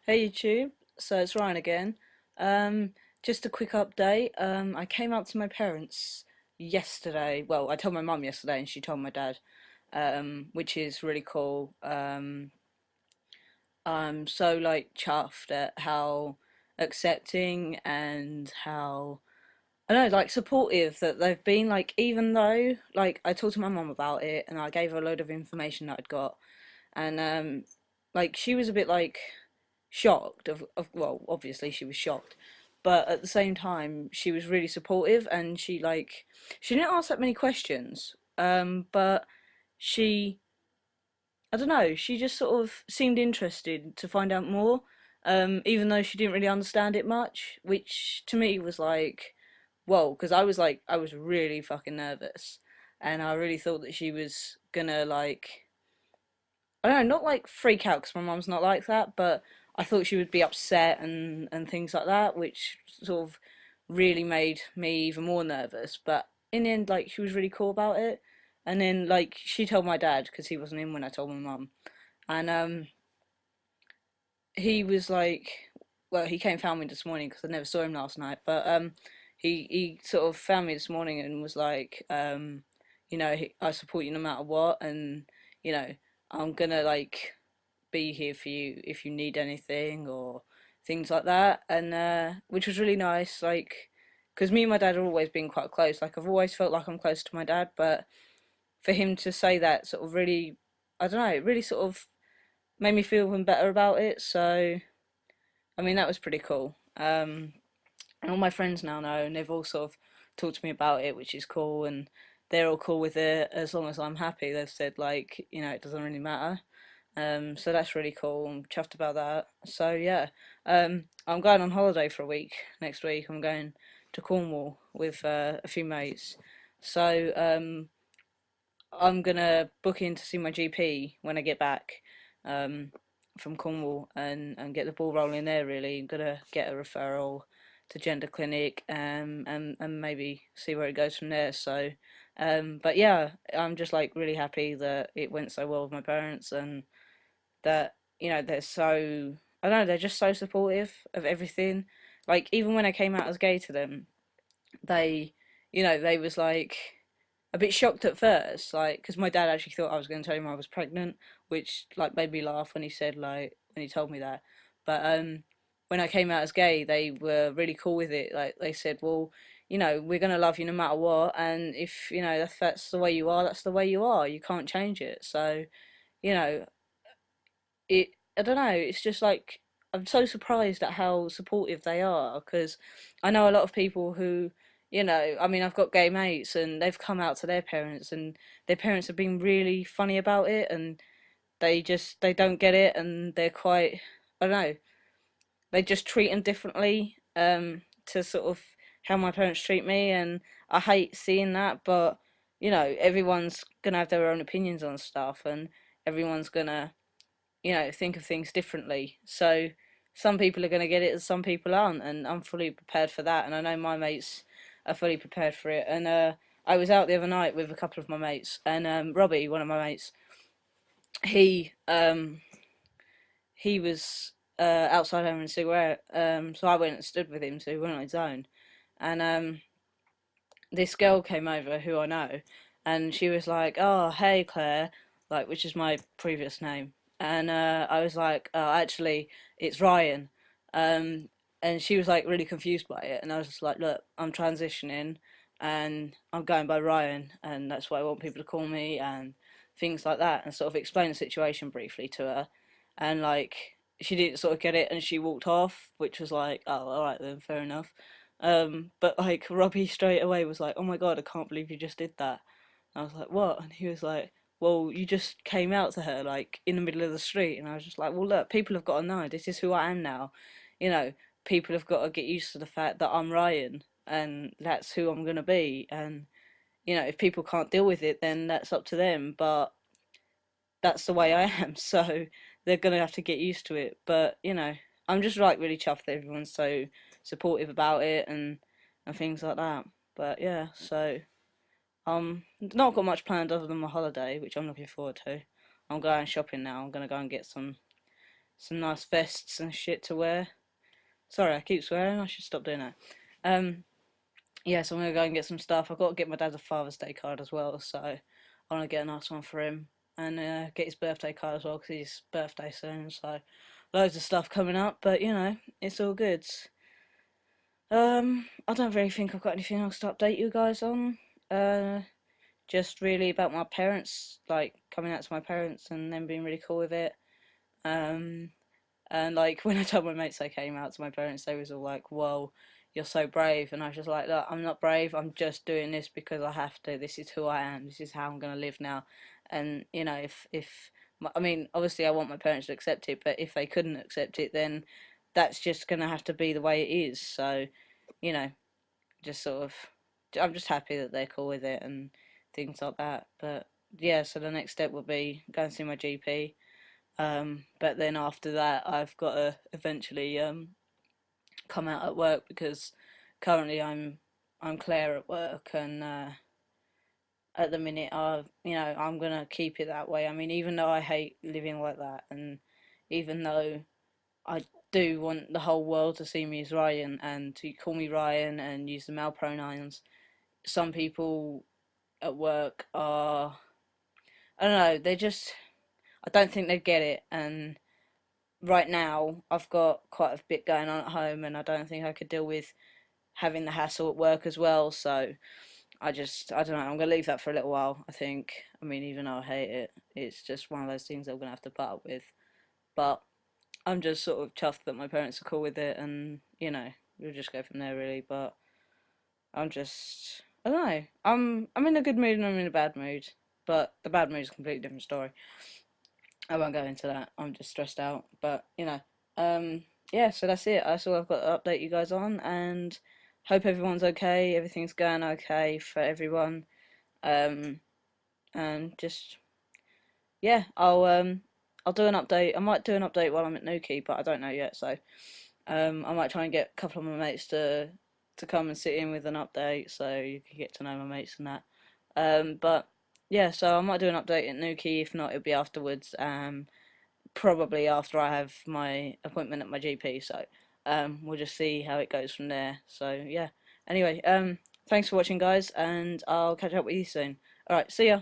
Hey YouTube, so it's Ryan again. Um, just a quick update. I came out to my parents yesterday. Well, I told my mum yesterday, and she told my dad, which is really cool. I'm so like chuffed at how accepting and how I don't know, like supportive that they've been. Like, even though like I talked to my mum about it, and I gave her a load of information that I'd got, and like she was a bit like shocked of well, obviously she was shocked, but at the same time she was really supportive, and she didn't ask that many questions, but she I don't know, she just sort of seemed interested to find out more, even though she didn't really understand it much, which to me was like, whoa, because I was really fucking nervous, and I really thought that she was gonna like, I don't know, not like freak out because my mum's not like that, but I thought she would be upset and things like that, which sort of really made me even more nervous. But in the end, like, she was really cool about it. And then like she told my dad because he wasn't in when I told my mum, and he was like, well, he came and found me this morning because I never saw him last night, but he sort of found me this morning and was like, I support you no matter what, and you know, I'm gonna like be here for you if you need anything or things like that, and which was really nice, like, because me and my dad have always been quite close. Like, I've always felt like I'm close to my dad, but for him to say that sort of really, I don't know, it really sort of made me feel even better about it. So I mean, that was pretty cool. And all my friends now know, and they've all sort of talked to me about it, which is cool, and they're all cool with it as long as I'm happy. They've said like, it doesn't really matter. So that's really cool. I'm chuffed about that. So yeah, I'm going on holiday for a week next week. I'm going to Cornwall with a few mates. So I'm gonna book in to see my GP when I get back from Cornwall, and get the ball rolling there. Really, I'm gonna get a referral to gender clinic, and maybe see where it goes from there. So, but yeah, I'm just like really happy that it went so well with my parents, and that they're so, I don't know, they're just so supportive of everything. Like, even when I came out as gay to them, they they was like a bit shocked at first, like, because my dad actually thought I was going to tell him I was pregnant, which like made me laugh when he said, like, when he told me that. But when I came out as gay, they were really cool with it. Like, they said, well, we're gonna love you no matter what, and if if that's the way you are, that's the way you are. You can't change it. So you know it I don't know, it's just like, I'm so surprised at how supportive they are, because I know a lot of people who, I mean, I've got gay mates and they've come out to their parents, and their parents have been really funny about it, and they don't get it, and they're quite, I don't know, they just treat them differently, to sort of how my parents treat me, and I hate seeing that. But everyone's gonna have their own opinions on stuff, and everyone's gonna think of things differently. So some people are going to get it and some people aren't, and I'm fully prepared for that. And I know my mates are fully prepared for it. And I was out the other night with a couple of my mates, and Robbie, one of my mates, he he was outside having a cigarette. So I went and stood with him, so he went on his own. And this girl came over who I know, and she was like, "Oh, hey Claire," like, which is my previous name. And I was like, "Oh, actually, it's Ryan." Um, and she was like really confused by it, and I was just like, "Look, I'm transitioning, and I'm going by Ryan, and that's what I want people to call me," and things like that, and sort of explain the situation briefly to her, and like, she didn't sort of get it, and she walked off, which was like, "Oh, all right then, fair enough." But like, Robbie straight away was like, "Oh my God, I can't believe you just did that." And I was like, "What?" And he was like, "Well, you just came out to her like in the middle of the street." And I was just like, "Well, look, people have got to know this is who I am now. You know, people have got to get used to the fact that I'm Ryan, and that's who I'm gonna be. And if people can't deal with it, then that's up to them. But that's the way I am, so they're gonna have to get used to it." But I'm just like really chuffed that everyone's so supportive about it, and things like that. But yeah, so not got much planned other than my holiday, which I'm looking forward to. I'm going shopping now. I'm gonna go and get some nice vests and shit to wear. Sorry, I keep swearing. I should stop doing that. Um, yeah, so I'm gonna go and get some stuff. I've got to get my dad a Father's Day card as well, so I want to get a nice one for him and get his birthday card as well because his birthday soon. So loads of stuff coming up, but you know, it's all good. I don't really think I've got anything else to update you guys on. Uh, just really about my parents, like coming out to my parents and them being really cool with it. Um, and like when I told my mates I came out to my parents, they was all like, "Whoa, you're so brave." And I was just like, "Look, I'm not brave. I'm just doing this because I have to. This is who I am. This is how I'm gonna live now." And you know, I mean, obviously, I want my parents to accept it, but if they couldn't accept it, then that's just gonna have to be the way it is. So, you know, just sort of, I'm just happy that they're cool with it and things like that. But yeah, so the next step will be going to see my GP. But then after that, I've got to eventually come out at work because currently I'm Claire at work, and at the minute I'm gonna keep it that way. I mean, even though I hate living like that, and even though I do want the whole world to see me as Ryan and to call me Ryan and use the male pronouns, some people at work are, I don't know, they just, I don't think they get it. And right now I've got quite a bit going on at home, and I don't think I could deal with having the hassle at work as well. So I don't know, I'm gonna leave that for a little while, I think. I mean, even though I hate it, it's just one of those things I'm gonna have to put up with. But I'm just sort of chuffed that my parents are cool with it, and you know, we'll just go from there really. But I don't know, I'm in a good mood and I'm in a bad mood. But the bad mood is a completely different story. I won't go into that. I'm just stressed out. But you know, yeah. So that's it. That's all I've got to update you guys on, and hope everyone's okay. Everything's going okay for everyone. Um, and just yeah, I'll do an update. I might do an update while I'm at Nuki, but I don't know yet. So I might try and get a couple of my mates to come and sit in with an update, so you can get to know my mates and that. But yeah, so I might do an update at Nuki. If not, it'll be afterwards. Probably after I have my appointment at my GP. So we'll just see how it goes from there. So yeah. Anyway, thanks for watching, guys, and I'll catch up with you soon. All right, see ya.